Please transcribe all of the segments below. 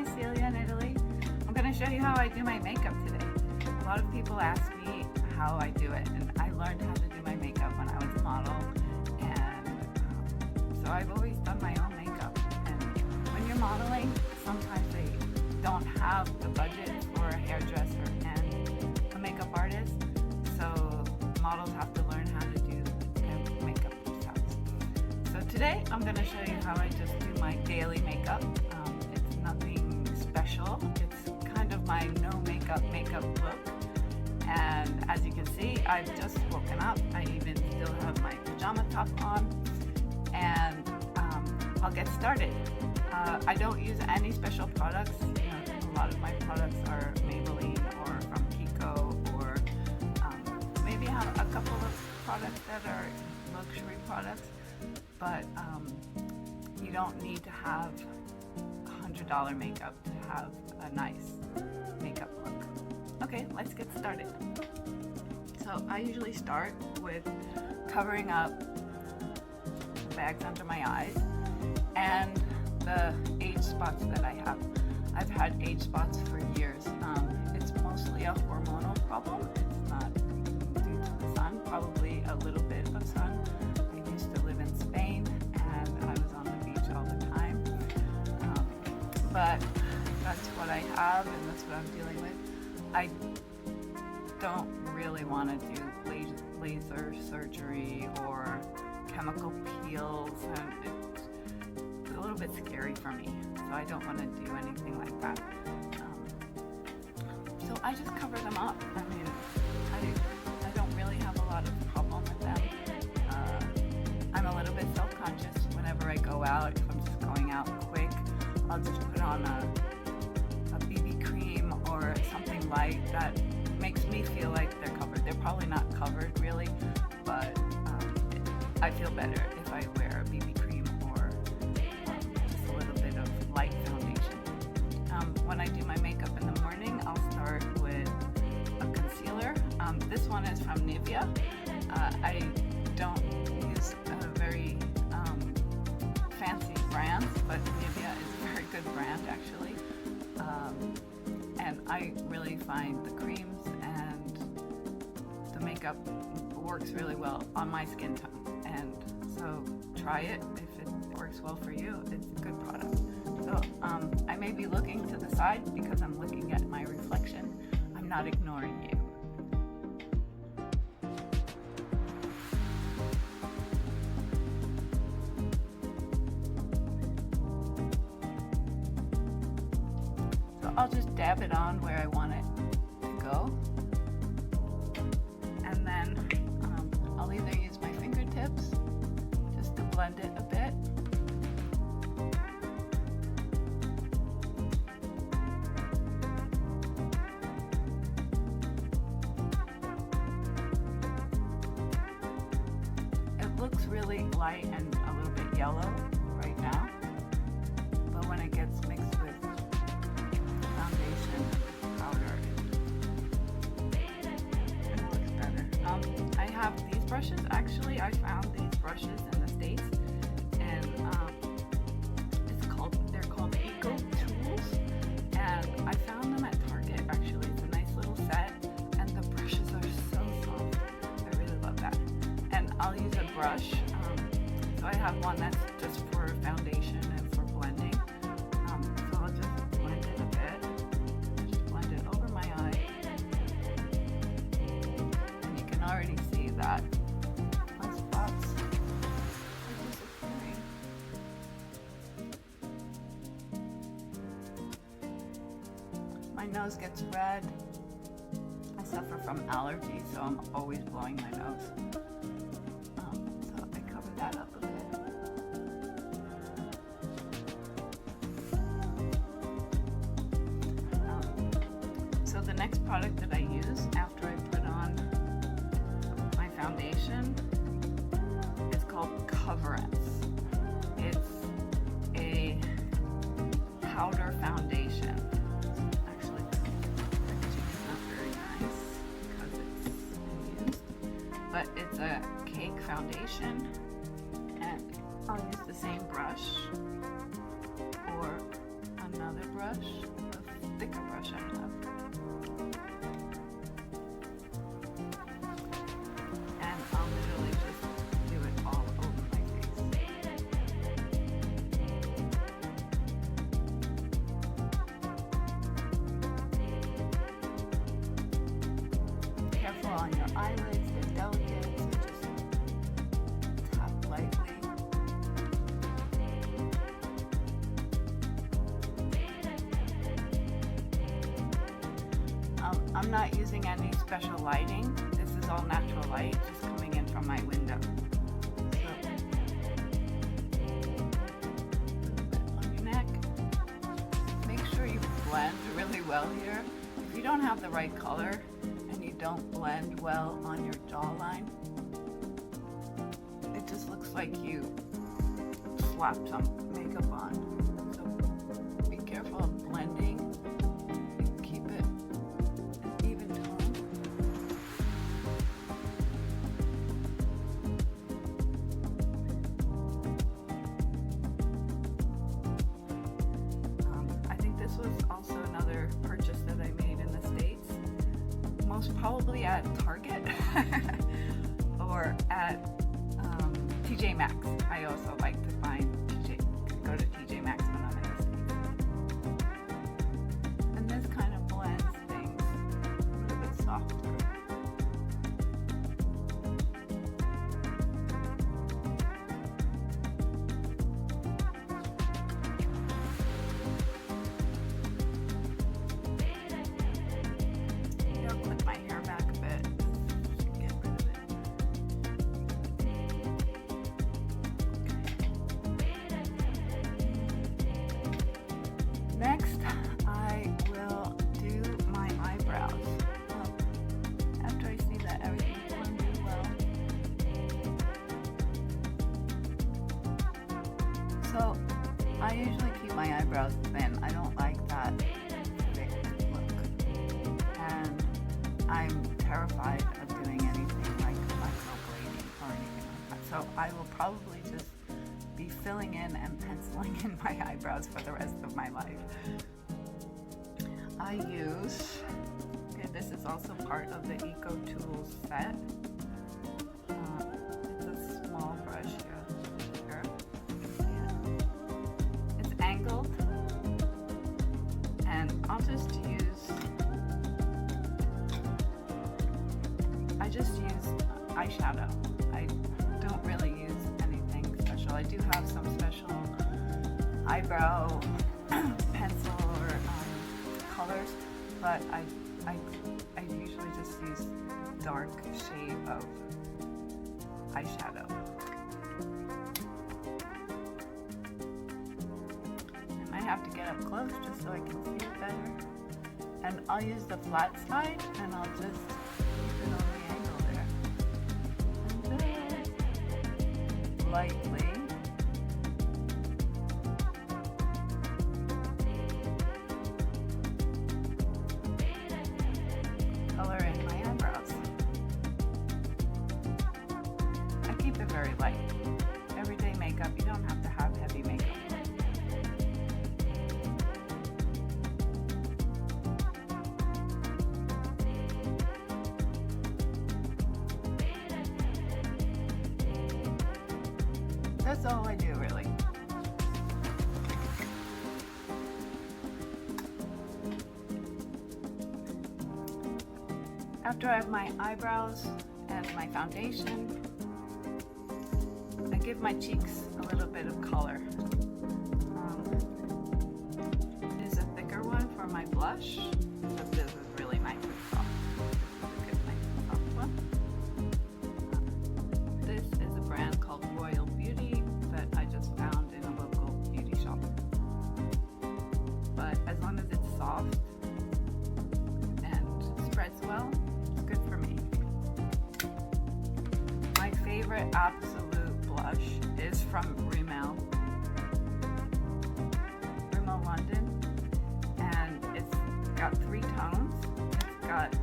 Hi, Celia in Italy. I'm going to show you how I do my makeup today. A lot of people ask me how I do it, and I learned how to do my makeup when I was a model, and so I've always done my own makeup. And when you're modeling, sometimes they don't have the budget for a hairdresser and a makeup artist, so models have to learn how to do their makeup themselves. So today I'm going to show you how I just do my daily makeup. It's nothing special. It's kind of my no makeup look. And as you can see, I've just woken up. I even still have my pajama top on, and I'll get started. I don't use any special products. A lot of my products are Maybelline or from Kiko, or maybe have a couple of products that are luxury products, but you don't need to have $100 makeup to have a nice makeup look. Okay, let's get started. So I usually start with covering up the bags under my eyes and the age spots that I have. I've had age spots for years. It's mostly a hormonal problem. It's not due to the sun, probably a little bit of sun. I used to live in Spain and I was on the beach all the time. But that's what I have and that's what I'm dealing with. I don't really want to do laser surgery or chemical peels, and it's a little bit scary for me, so I don't want to do anything like that. So I just cover them up. I mean, I don't really have a lot of problem with them. I'm a little bit self-conscious whenever I go out. If I'm just going out quick, I'll just put on a BB cream or something light that makes me feel like they're covered. They're probably not covered really, but I feel better if I wear a BB cream or just a little bit of light foundation. When I do my makeup in the morning, I'll start with a concealer. This one is from Nivea. I don't use a very fancy brands, but Nivea is a very good brand actually. And I really find the creams and the makeup works really well on my skin tone. And so try it. If it works well for you, it's a good product. So I may be looking to the side because I'm looking at my reflection. I'm not ignoring you. I'll just dab it on where I want it to go, and then I'll either use my fingertips just to blend it a bit, it looks really light and a little bit yellow right now, but when it gets mixed with foundation powder, it looks better. I have these brushes. Actually, I found these brushes in the States, and they're called Eco Tools, and I found them at Target. Actually, it's a nice little set, and the brushes are so soft. I really love that. And I'll use a brush. So I have one that's just for foundation and for blending. So I'll just blend it a bit. Just blend it over my eye. And you can already see that my spots are disappearing. My nose gets red. I suffer from allergies, so I'm always blowing my nose. So I cover that up a bit. So the next product that I use after I put on my foundation is called Coverance. It's a powder foundation. Actually, the packaging is not very nice because it's used, but it's a cake foundation, and I'll use the same brush or another other brush, a thicker brush I have. And I'll literally just do it all over my face. Careful on your eyelids, they're delicate, so just tap lightly. I'm not using any special lighting. This is all natural light just coming in from my window. So, on your neck, make sure you blend really well here. If you don't have the right color and you don't blend well on your jawline, it just looks like you slapped some makeup on. So be careful of blending. Probably at Target or at TJ Maxx. I also like to go to TJ Maxx when I'm in the States. And this kind of blends things a little bit softer. Next, I will do my eyebrows. After I see that everything's blended well. So, I usually keep my eyebrows thin. I don't like that thick look. And I'm terrified of doing anything like microblading or anything like that. So, I will probably just be filling in and penciling in my eyebrows for the rest of my life. I use, this is also part of the Eco Tools set. It's a small brush here. It's angled, and I'll just use, eyeshadow. I don't really use anything special. I do have some special eyebrow pencil or colors, but I usually just use dark shade of eyeshadow. I might have to get up close just so I can see it better. And I'll use the flat side, and I'll just keep it on the angle there. And just lightly. Color in my eyebrows. I keep it very light. Everyday makeup, you don't have to have heavy makeup. That's all I do, really. After I have my eyebrows and my foundation, I give my cheeks a little bit of color. This is a thicker one for my blush, but this is really nice and soft. This is a good, nice and soft one. This is a brand called Royal Beauty that I just found in a local beauty shop. But as long as it's soft and spreads well, it's good for me. My favorite absolute blush is from Rimmel London, and it's got 3 tones. It's got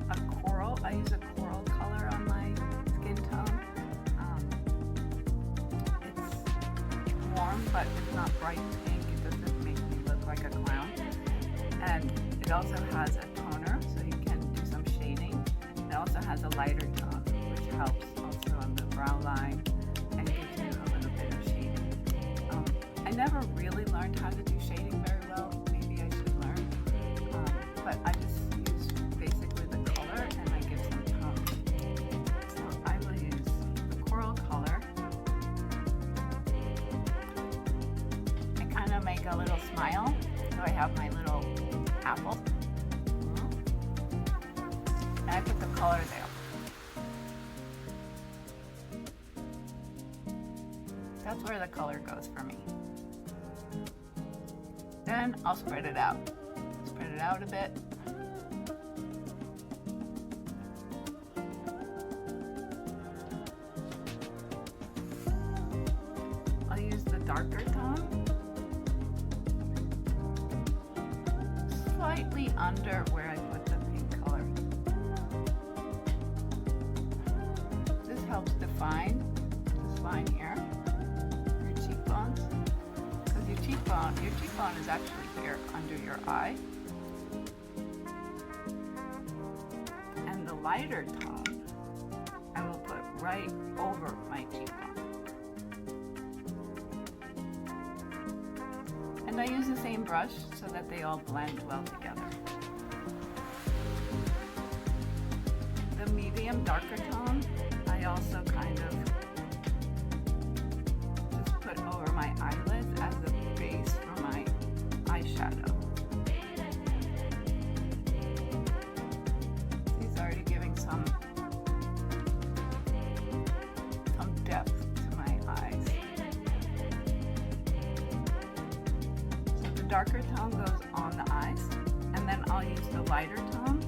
a coral. I use a coral color on my skin tone. It's warm, but it's not bright pink. It doesn't make me look like a clown. And it also has a toner, so you can do some shading. It also has a lighter tone, which helps also on the brow line and gives you a little bit of shading. I never really learned how to do shading very well. Maybe I should learn. But I just use basically the color and I give some tone. So I will use the coral color. I kind of make a little smile. So I have my little apple. And I put the color there. That's where the color goes for me. Then I'll spread it out. Spread it out a bit. I'll use the darker tone. Slightly under where I put the pink color. This helps define this line here, your cheekbones. Because your cheekbone is actually here under your eye. And the lighter tone I will put right over my cheekbone. And I use the same brush so that they all blend well together. The medium darker tone, I also kind of just put over my eyelids as a base for my eyeshadow. He's already giving some depth to my eyes. Darker tone goes on the eyes, and then I'll use the lighter tone.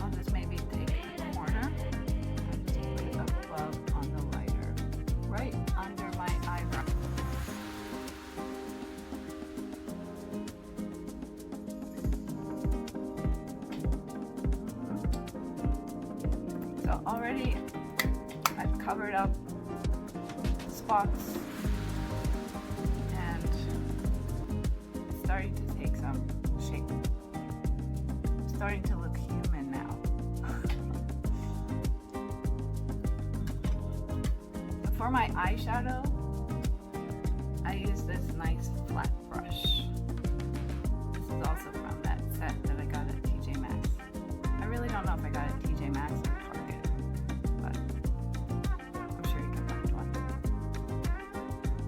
I'll just maybe take a corner and just put it above on the lighter, right under my eyebrow. So already I've covered up spots. Starting to take some shape. Starting to look human now. For my eyeshadow, I use this nice flat brush. This is also from that set that I got at TJ Maxx. I really don't know if I got it at TJ Maxx or Target, but I'm sure you can find one.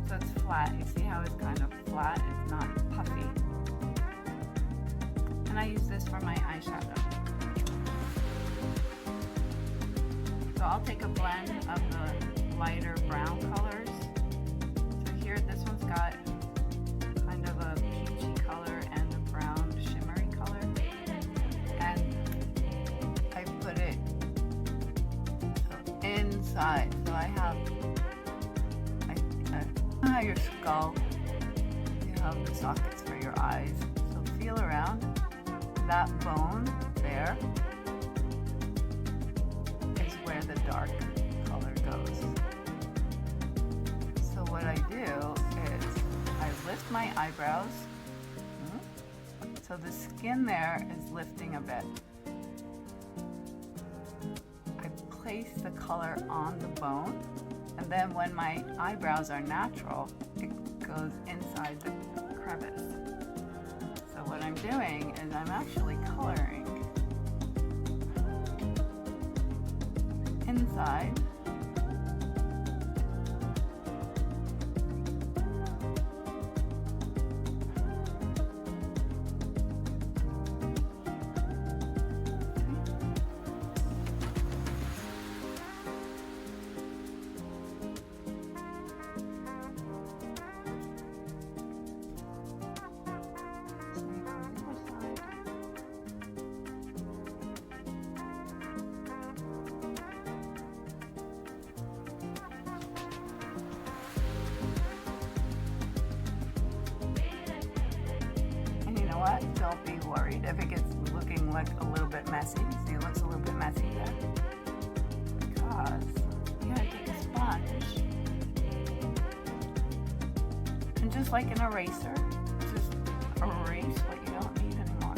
So it's flat. You see how it's kind of flat? It's not puffy. And I use this for my eyeshadow. So I'll take a blend of the lighter brown colors. So here, this one's got kind of a peachy color and a brown shimmery color. And I put it inside. So I have your skull. You have the sockets for your eyes. So feel around. That bone there is where the dark color goes. So what I do is I lift my eyebrows. So the skin there is lifting a bit. I place the color on the bone, and then when my eyebrows are natural, it goes inside the crevice. So what I'm doing is I'm actually coloring inside. What? Don't be worried if it gets looking like a little bit messy. See, it looks a little bit messy there. Because you gotta take a sponge and just like an eraser, just erase what you don't need anymore.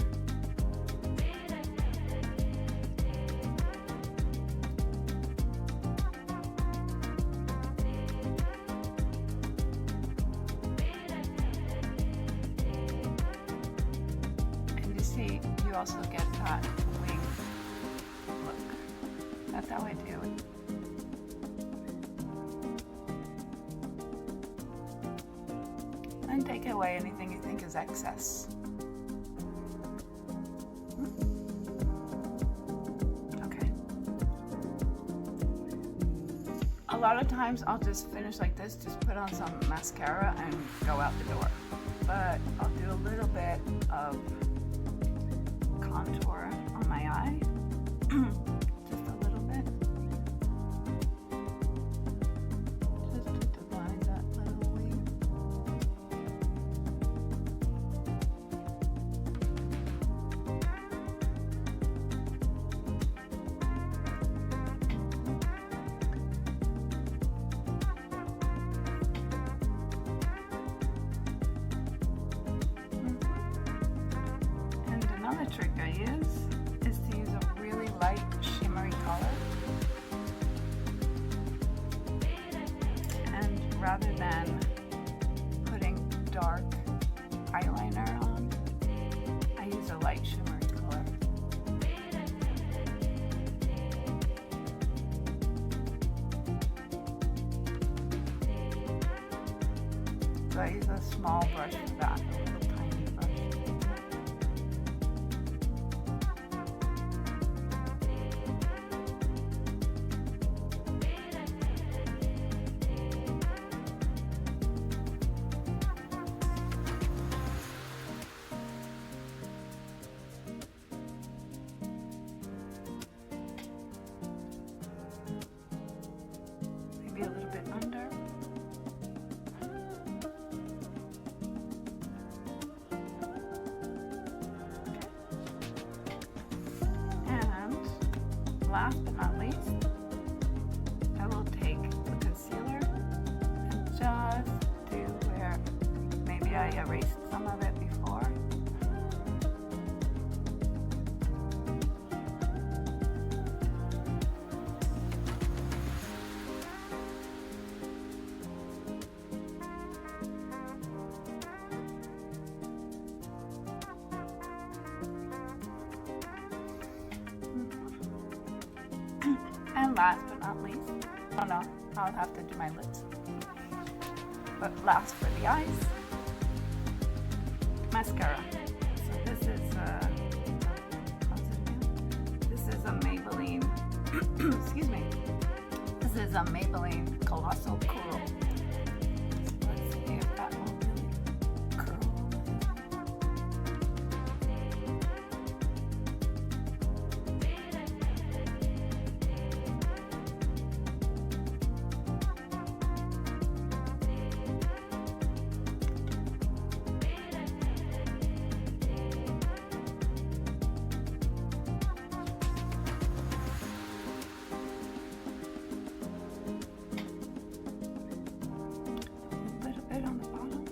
And you see, you also get that wing look. That's how I do it. And take away anything you think is excess. Okay. A lot of times I'll just finish like this, just put on some mascara and go out the door. But I'll do a little bit of contour on my eye. Just a little bit. Just to divide that little wing. Another trick I use is to use a really light shimmery color, and rather than putting dark eyeliner on, I use a light shimmery color. So I use a small brush for that, a little tiny brush. Maybe a little bit under. And last but not least, I will take the concealer and just do where maybe I erased some of it before. And last but not least, oh no, I'll have to do my lips. But last for the eyes, mascara. So this is a Maybelline, excuse me, this is a Maybelline Colossal Curl. Let's see if that will really curl. On the bottom.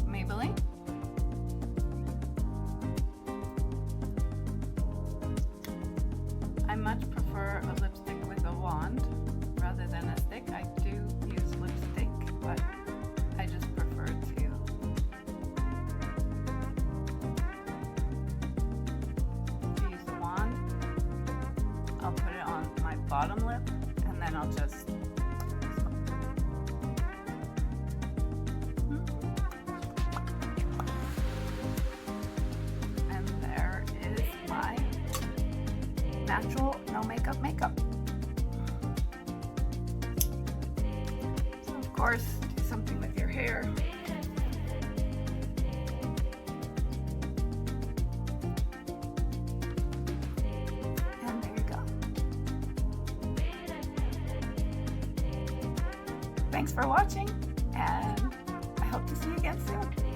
Maybelline. I much prefer a lipstick with a wand rather than a stick. I do use lipstick, but I just prefer to use the wand. I'll put it on my bottom lip and then I'll just and there is my natural no makeup makeup. So of course, do something with your hair. And there you go. Thanks for watching, and I hope to see you again soon.